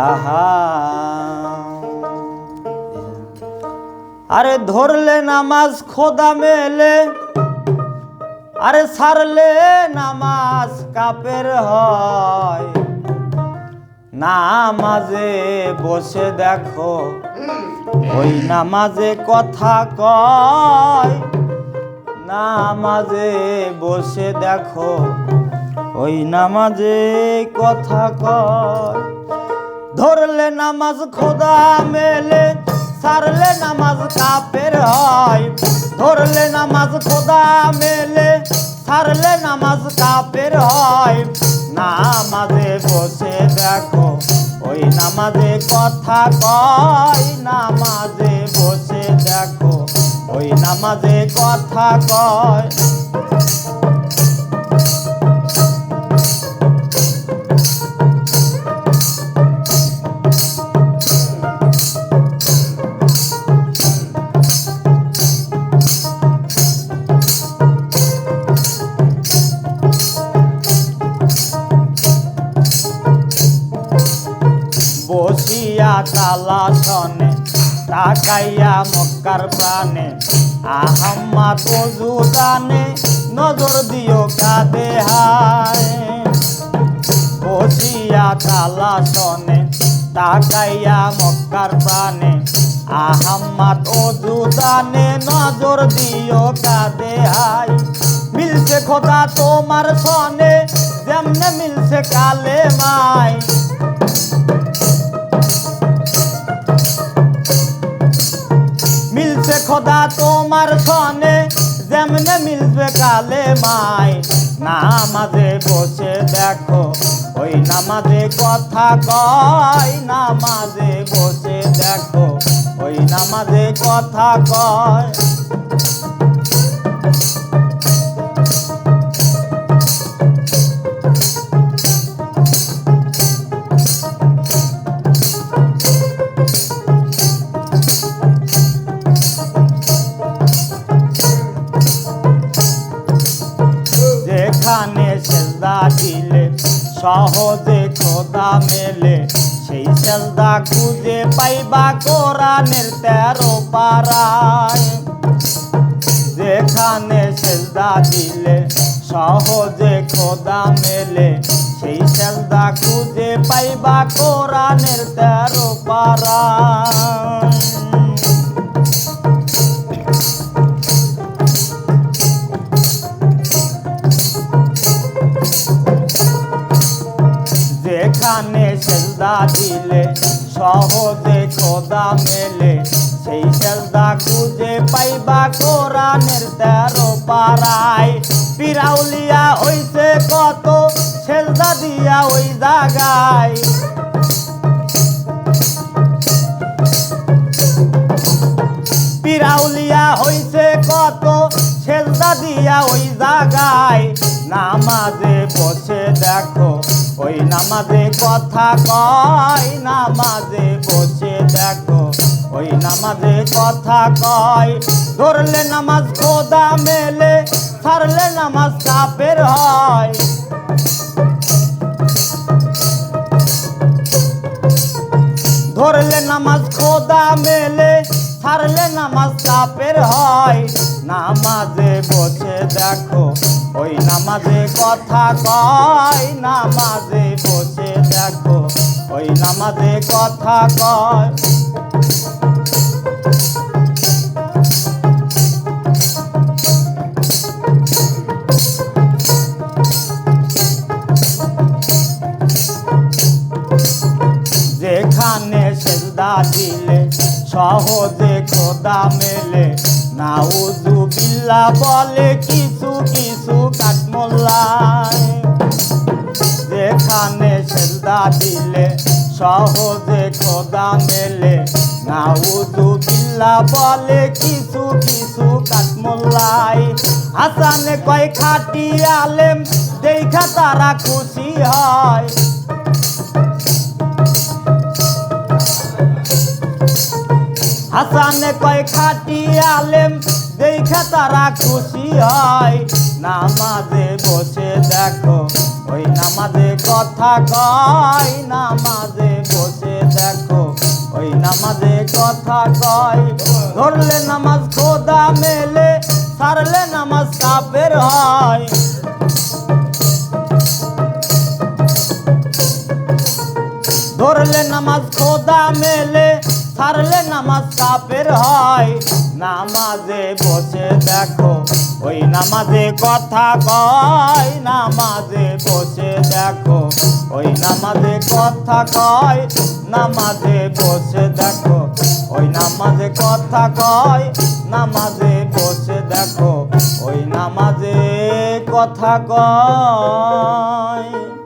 আহা আরে ধরলে নামাজ খোদা মেলে, আরে ছাড়লে নামাজ কাফের হয়। নামাজে বসে দেখো ওই নামাজে কথা কয়, নামাজে বসে দেখো ওই নামাজে কথা কয়। ধরলে নামাজ খোদা মেলে, ছাড়লে নামাজ কাফের হয়। ধরলে নামাজ খোদা মেলে, ছাড়লে নামাজ কাফের হয়। নামাজে বসে দেখো ওই নামাজে কথা কয়, নামাজে বসে দেখো ওই নামাজে কথা কয়। বসিয়া তালা শনে তাকাইয়া মক্কার প্রাণে, আহাম্মদ ওযু দানে নজর দিও কাঁদে হায়। বসিয়া তালা শনে তাকাইয়া মক্কার প্রাণে, আহাম্মদ ওযু দানে নজর দিও কাঁদে হায়। মিলছে খোদা তোমার সনে, যেমনে মিলছে কালেমায়। মিলছে খোদা তোমার সনে, যেমনে মিলবে কালেমায়। নামাজে বসে দেখো ওই নামাজে কথা কয়, নামাজে বসে দেখো ওই নামাজে কথা কয়। যেখানে সেজদা দিলে সহজে খোদা মেলে, সেই সেজদা খুঁজে পাইবা কোরআনের 13 পারায়। যেখানে সেজদা দিলে সহজে খোদা মেলে, সেই সেজদা খুঁজে পাইবা কোরআনের 13 পারায়। যেখানে সেজদা দিলে সহজে খোদা মেলে, সেই সেজদা খুঁজে পাইবা কোরআনের 13 পারায়। পিরাউলিয়া হইছে কত সেজদা দিয়া ওই জায়গায়। পিরাউলিয়া হইছে কত সেজদা দিয়া ওই জায়গায়। নামাজে বসে দেখো ওই নামাজে কথা কয়, নামাজে বসে দেখো ওই নামাজে কথা কয়। ধরলে নামাজ খোদা মেলে, ছাড়লে নামাজ কাফের হয়। ধরলে নামাজ খোদা মেলে, ছাড়লে নামাজ কাফের হয়। নামাজে বসে দেখো ওই নামাজে কথা কয়, নামাজে বসে দেখো ওই নামাজে কথা কয়। যেখানে সেজদা দিলে সহজে খোদা মেলে, নাউযু বিল্লাহ বলে কিছু কিছু কাঠমোল্লায়। যেখানে সেজদা দিলে সহজে খোদা মেলে, নাউযু বিল্লাহ বলে কিছু কিছু কাঠমোল্লায়। হাসানে কয় খাঁটি আলেম দেখা তারা খুশি হয়। হাসানে কয় খাঁটি আলেম দেখা তারা খুশি হয়। নামাজে বসে দেখো ওই নামাজে কথা কয়, নামাজে বসে নামাজে কথা কয় ধরলে নামাজ খোদা মেলে ছাড়লে নামাজ কাফের হয় ধরলে নামাজ খোদা মেলে ছাড়লে নামাজ কাফের হয় নামাজে বসে দেখো ওই নামাজে কথা কয় নামাজে বসে দেখো ওই নামাজে কথা কয় নামাজে বসে দেখো ওই নামাজে কথা কয় নামাজে বসে দেখো ওই নামাজে কথা কয়।